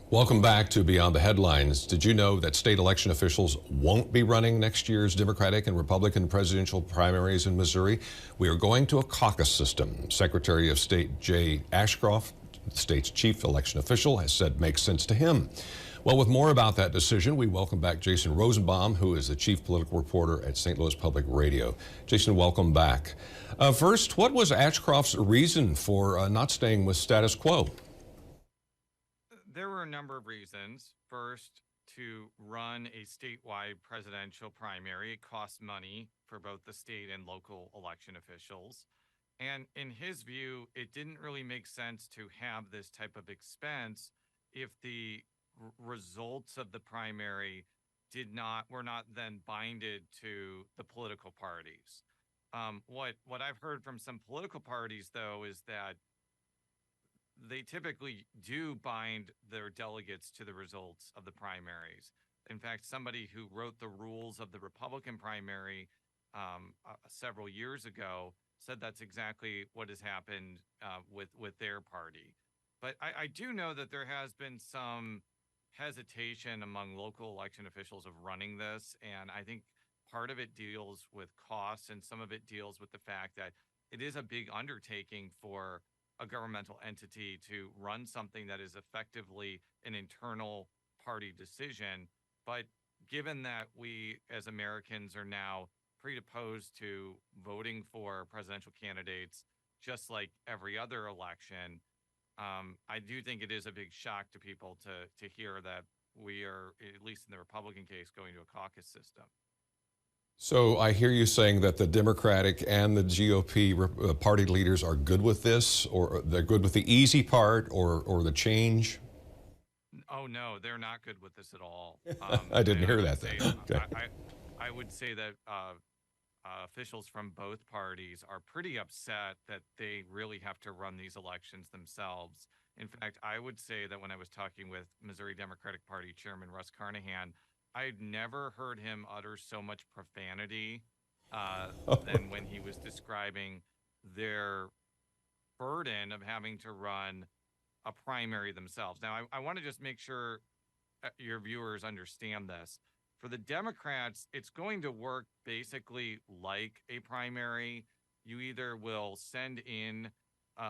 Welcome back to Beyond the Headlines. Did you know that state election officials won't be running next year's Democratic and Republican presidential primaries in Missouri? We are going to a caucus system. Secretary of State Jay Ashcroft, the state's chief election official, has said makes sense to him. Well, with more about that decision, we welcome back Jason Rosenbaum, who is the chief political reporter at St. Louis Public Radio. Jason, welcome back. First, what was Ashcroft's reason for not staying with status quo? There were a number of reasons. First, to run a statewide presidential primary, it costs money for both the state and local election officials. And in his view, it didn't really make sense to have this type of expense if the results of the primary were not then binded to the political parties. What I've heard from some political parties, though, is that they typically do bind their delegates to the results of the primaries. In fact, somebody who wrote the rules of the Republican primary several years ago said that's exactly what has happened with their party. But I do know that there has been some hesitation among local election officials of running this, and I think part of it deals with costs, and some of it deals with the fact that it is a big undertaking for a governmental entity to run something that is effectively an internal party decision. But given that we as Americans are now predisposed to voting for presidential candidates, just like every other election, I do think it is a big shock to people to hear that we are, at least in the Republican case, going to a caucus system. So I hear you saying that the Democratic and the GOP party leaders are good with this, or they're good with the easy part, or the change? Oh no, they're not good with this at all. I didn't hear would that say, then. Okay. I would say that officials from both parties are pretty upset that they really have to run these elections themselves. In fact, I would say that when I was talking with Missouri Democratic Party Chairman Russ Carnahan, I'd never heard him utter so much profanity than when he was describing their burden of having to run a primary themselves. Now, I want to just make sure your viewers understand this. For the Democrats, it's going to work basically like a primary. You either will send in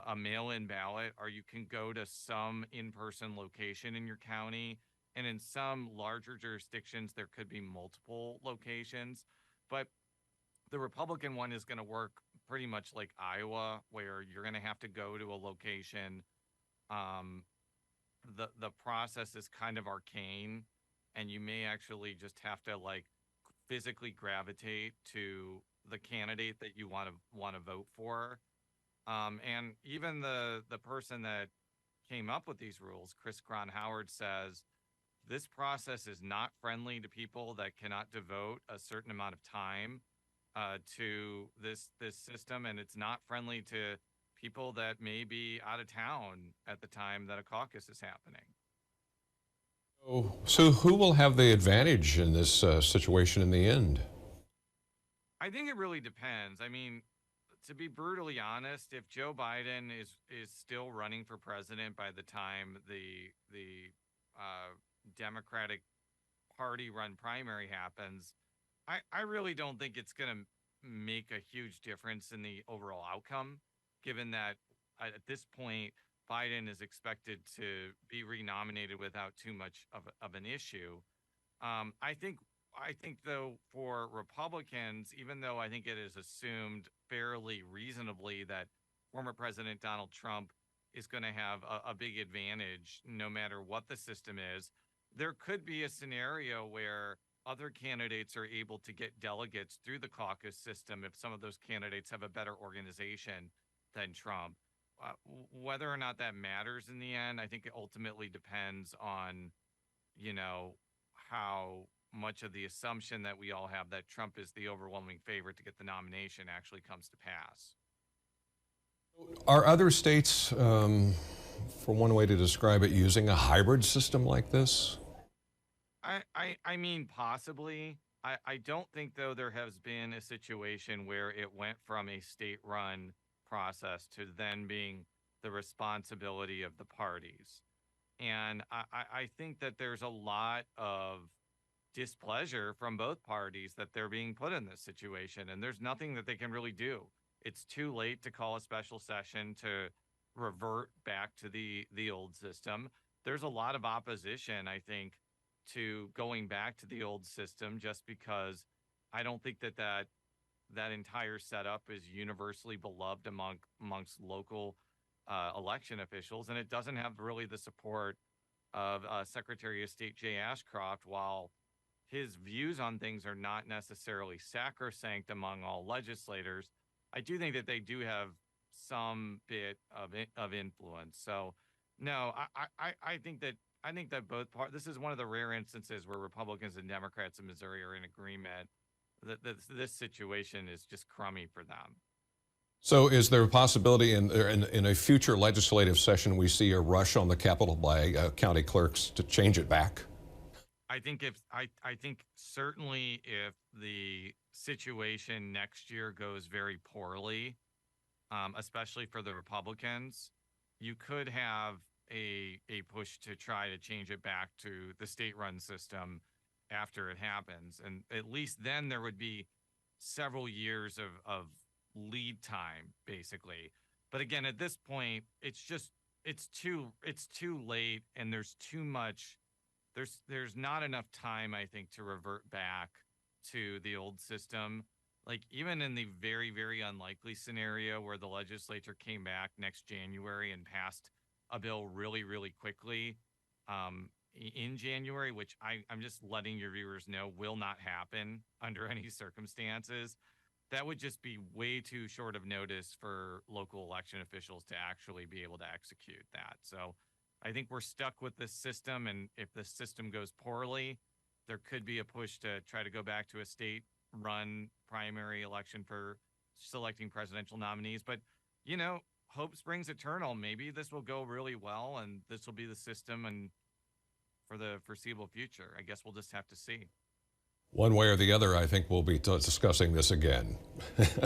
a mail-in ballot, or you can go to some in-person location in your county. And in some larger jurisdictions, there could be multiple locations. But the Republican one is going to work pretty much like Iowa, where you're going to have to go to a location. The process is kind of arcane, and you may actually just have to like physically gravitate to the candidate that you want to vote for. And even the person that came up with these rules, Chris Cron Howard, says this process is not friendly to people that cannot devote a certain amount of time to this system, and it's not friendly to people that may be out of town at the time that a caucus is happening. So who will have the advantage in this situation in the end? I think it really depends. I mean, to be brutally honest, if Joe Biden is still running for president by the time the Democratic Party run primary happens, I really don't think it's going to make a huge difference in the overall outcome, given that at this point, Biden is expected to be renominated without too much of an issue. I think though, for Republicans, even though I think it is assumed fairly reasonably that former President Donald Trump is going to have a big advantage no matter what the system is, there could be a scenario where other candidates are able to get delegates through the caucus system if some of those candidates have a better organization than Trump. Whether or not that matters in the end, I think it ultimately depends on, how much of the assumption that we all have that Trump is the overwhelming favorite to get the nomination actually comes to pass. Are other states, for one way to describe it, using a hybrid system like this? I mean, possibly. I don't think, though, there has been a situation where it went from a state-run process to then being the responsibility of the parties. And I think that there's a lot of displeasure from both parties that they're being put in this situation, and there's nothing that they can really do. It's too late to call a special session to revert back to the old system. There's a lot of opposition, I think, to going back to the old system, just because I don't think that entire setup is universally beloved amongst local election officials, and it doesn't have really the support of Secretary of State Jay Ashcroft. While his views on things are not necessarily sacrosanct among all legislators, I do think that they do have some bit of influence. So, no, I think that both parts. This is one of the rare instances where Republicans and Democrats in Missouri are in agreement that this situation is just crummy for them. So is there a possibility in a future legislative session we see a rush on the Capitol by county clerks to change it back? I think certainly if the situation next year goes very poorly, especially for the Republicans, you could have a push to try to change it back to the state-run system after it happens, and at least then there would be several years of lead time, basically. But again, at this point, it's too late, and there's too much. There's not enough time, I think, to revert back to the old system. Like, even in the very, very unlikely scenario where the legislature came back next January and passed a bill really, really quickly in January, which I'm just letting your viewers know will not happen under any circumstances. That would just be way too short of notice for local election officials to actually be able to execute that. So I think we're stuck with this system, and if the system goes poorly, there could be a push to try to go back to a state-run primary election for selecting presidential nominees. But, hope springs eternal. Maybe this will go really well, and this will be the system and for the foreseeable future. I guess we'll just have to see. One way or the other, I think we'll be discussing this again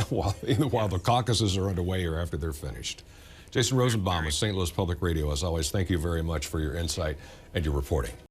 while the caucuses are underway or after they're finished. Jason Rosenbaum with St. Louis Public Radio. As always, thank you very much for your insight and your reporting.